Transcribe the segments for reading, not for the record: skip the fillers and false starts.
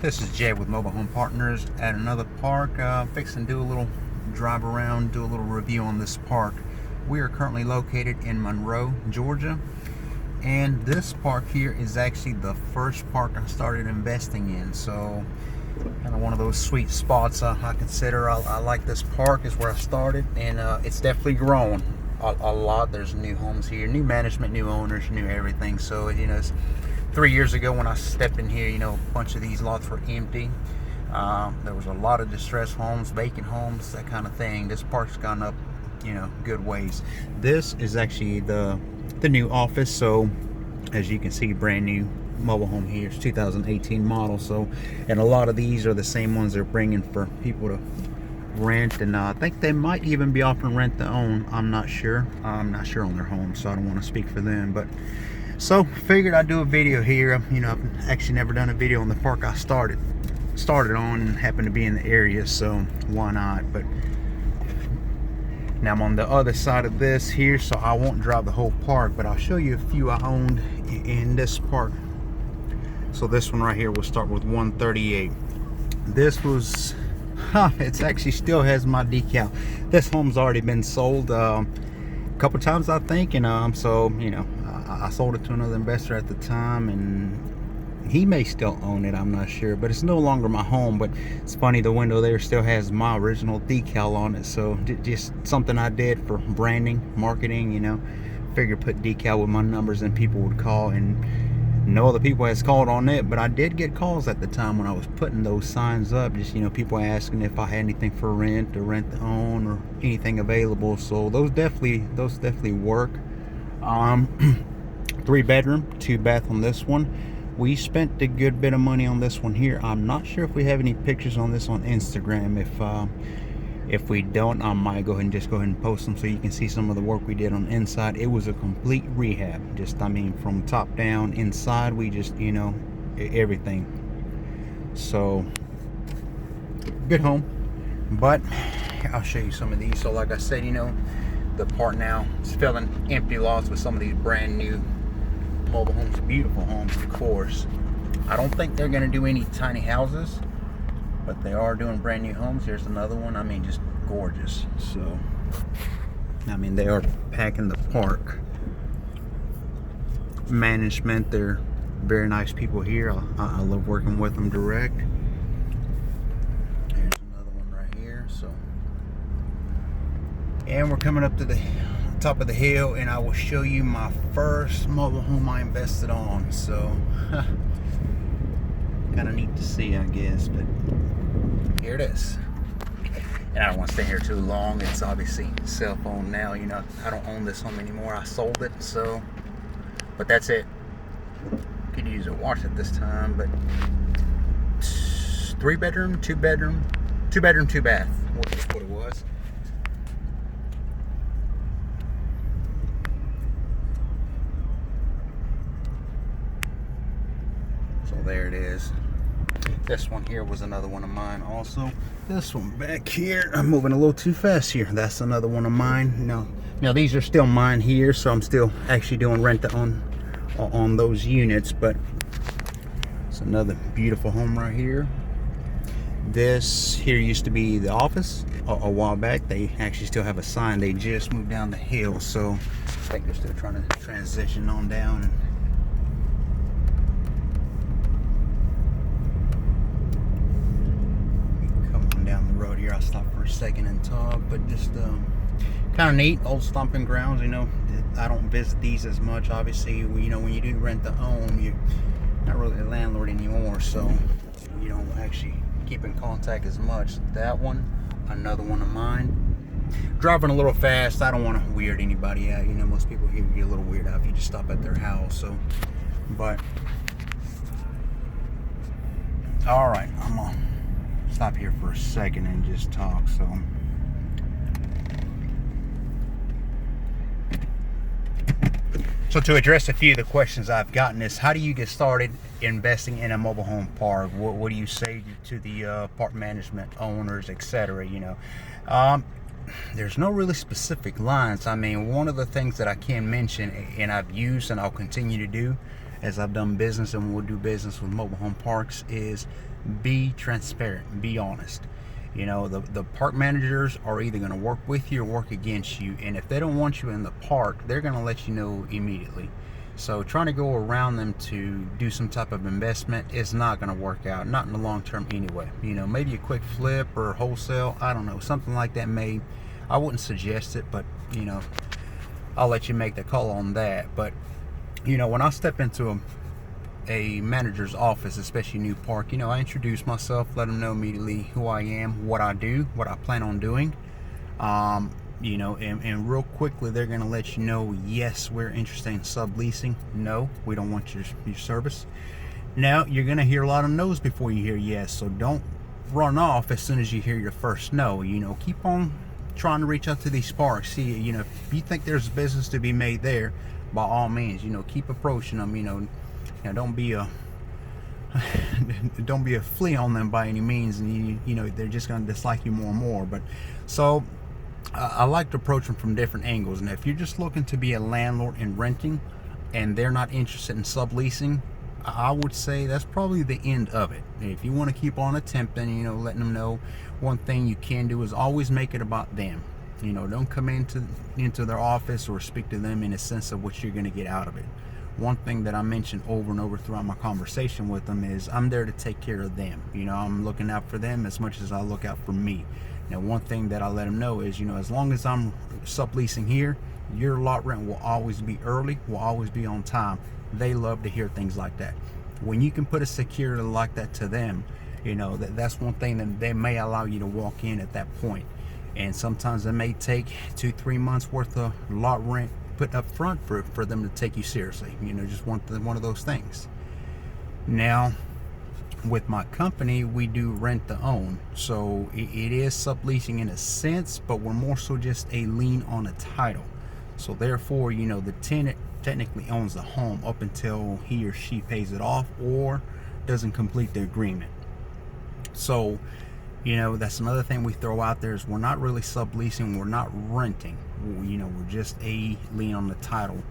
This is Jay with Mobile Home Partners at another park. Fixing to do a little drive around, do a little review on this park. We are currently located in Monroe, Georgia, and this park here is actually the first park I started investing in. So kind of one of those sweet spots I consider. I like this park, is where I started, and it's definitely grown a lot. There's new homes here, new management, new owners, new everything. So it's 3 years ago when I stepped in here, a bunch of these lots were empty. There was a lot of distressed homes, vacant homes, that kind of thing. This park's gone up, good ways. This is actually the new office. So as you can see, brand new mobile home here. It's 2018 model. So, and a lot of these are the same ones they're bringing for people to rent, and I think they might even be offering rent to own. I'm not sure on their home, so I don't want to speak for them. But so figured I'd do a video here. I've actually never done a video on the park I started on, and happened to be in the area, so why not. But now I'm on the other side of this here, so I won't drive the whole park, but I'll show you a few I owned in this park. So this one right here, we'll start with 138. This was it actually still has my decal. This home's already been sold a couple times, I think, and so I sold it to another investor at the time, and he may still own it, I'm not sure, but it's no longer my home. But it's funny, the window there still has my original decal on it. So just something I did for branding, marketing, figured put decal with my numbers and people would call, and no other people has called on it, but I did get calls at the time when I was putting those signs up. Just people asking if I had anything for rent or rent to own or anything available. So those definitely work. 3 bedroom, 2 bath on this one. We spent a good bit of money on this one here. I'm not sure if we have any pictures on this on Instagram. If we don't, I might go ahead and post them so you can see some of the work we did on the inside. It was a complete rehab. From top down, inside, we just, everything. So, good home. But I'll show you some of these. So like I said, the park now is filling empty lots with some of these brand new mobile homes. Beautiful homes, of course. I don't think they're going to do any tiny houses, but they are doing brand new homes. Here's another one. Just gorgeous. So they are packing the park. Management, they're very nice people here. I love working with them direct. Here's another one right here. So, and we're coming up to the top of the hill, and I will show you my first mobile home I invested on. So kind of neat to see, I guess, but here it is. And I don't want to stay here too long. It's obviously cell phone now. I don't own this home anymore. I sold it. So, but that's it. Could use a wash at this time. But 3 bedroom, 2 bedroom, 2 bedroom, 2 bath. That's what it was. So there it is. This one here was another one of mine also. This one back here, I'm moving a little too fast here. That's another one of mine. Now these are still mine here, so I'm still actually doing rent to own on those units. But it's another beautiful home right here. This here used to be the office a while back. They actually still have a sign. They just moved down the hill, so I think they're still trying to transition on down. I'll stop for a second and talk, but just kind of neat. Old stomping grounds. I don't visit these as much, obviously. When you do rent to own, you're not really a landlord anymore, so you don't actually keep in contact as much. That one, another one of mine. Driving a little fast. I don't want to weird anybody out. Most people here get a little weird out if you just stop at their house. So, but all right, I'm gonna stop here for a second and just talk. So to address a few of the questions I've gotten is, how do you get started investing in a mobile home park? What do you say to the park management owners, etc.? There's no really specific lines. One of the things that I can mention, and I've used and I'll continue to do, as I've done business and will do business with mobile home parks, is be transparent, be honest. You know, the park managers are either going to work with you or work against you, and if they don't want you in the park, they're going to let you know immediately. So trying to go around them to do some type of investment is not going to work out, not in the long term anyway. You know, maybe a quick flip or wholesale, I don't know, something like that. I wouldn't suggest it, but you know, I'll let you make the call on that. But you know, when I step into a manager's office, especially new park, you know, I introduce myself, let them know immediately who I am, what I do, what I plan on doing. You know, and real quickly they're going to let you know, yes, we're interested in subleasing. No, we don't want your service. Now, you're going to hear a lot of no's before you hear yes, so don't run off as soon as you hear your first no. You know, keep on trying to reach out to these parks. See, you know, if you think there's business to be made there, by all means, you know, keep approaching them. You know, don't be a don't be a flea on them by any means, and you know, they're just going to dislike you more and more. But so I like to approach them from different angles. And if you're just looking to be a landlord and renting, and they're not interested in subleasing, I would say that's probably the end of it. If you want to keep on attempting, you know, letting them know, one thing you can do is always make it about them. You know, don't come into their office or speak to them in a sense of what you're going to get out of it. One thing that I mentioned over and over throughout my conversation with them is I'm there to take care of them. You know, I'm looking out for them as much as I look out for me. Now, one thing that I let them know is, you know, as long as I'm subleasing here, your lot rent will always be early, will always be on time. They love to hear things like that. When you can put a security like that to them, you know, that's one thing that they may allow you to walk in at that point. And sometimes it may take 2-3 months worth of lot rent put up front for them to take you seriously. You know, just one of those things. Now, with my company, we do rent to own, so it is subleasing in a sense, but we're more so just a lien on a title. So therefore, you know, the tenant technically owns the home up until he or she pays it off or doesn't complete the agreement. So, you know, that's another thing we throw out there is we're not really subleasing, we're not renting. You know, we're just a lien on the title.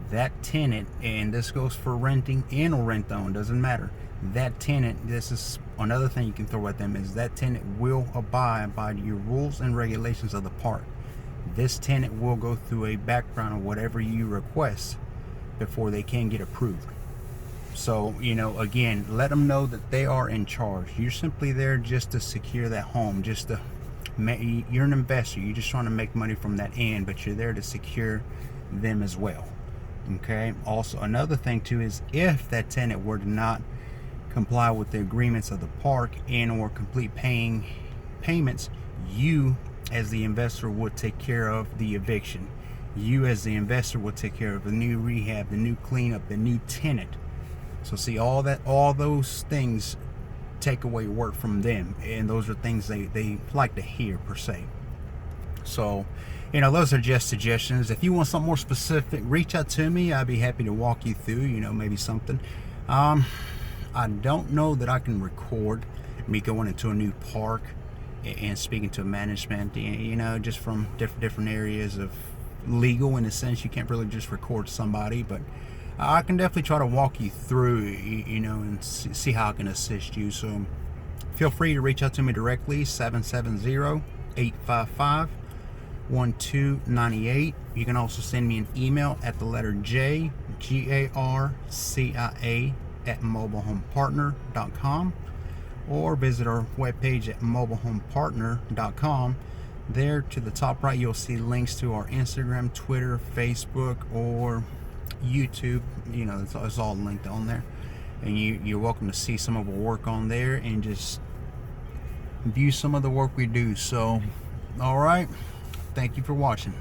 That tenant, and this goes for renting and or rent own, doesn't matter. That tenant, this is another thing you can throw at them, is that tenant will abide by your rules and regulations of the park. This tenant will go through a background of whatever you request before they can get approved. So, you know, again, let them know that they are in charge. You're simply there just to secure that home, you're an investor. You're just trying to make money from that end, but you're there to secure them as well. Okay. Also, another thing too is if that tenant were to not comply with the agreements of the park and or complete paying payments, you as the investor would take care of the eviction. You as the investor would take care of the new rehab, the new cleanup, the new tenant. So see, all those things take away work from them, and those are things they like to hear per se. So, you know, those are just suggestions. If you want something more specific, reach out to me. I'd be happy to walk you through, you know, maybe something. I don't know that I can record me going into a new park and speaking to management, you know, just from different areas of legal. In a sense, you can't really just record somebody, but I can definitely try to walk you through, you know, and see how I can assist you. So feel free to reach out to me directly, 770-855-1298. You can also send me an email at the letter J, GARCIA @mobilehomepartner.com, or visit our webpage at mobilehomepartner.com. There to the top right, you'll see links to our Instagram, Twitter, Facebook, or YouTube. You know, it's all linked on there, and you're welcome to see some of our work on there and just view some of the work we do. So, all right, thank you for watching.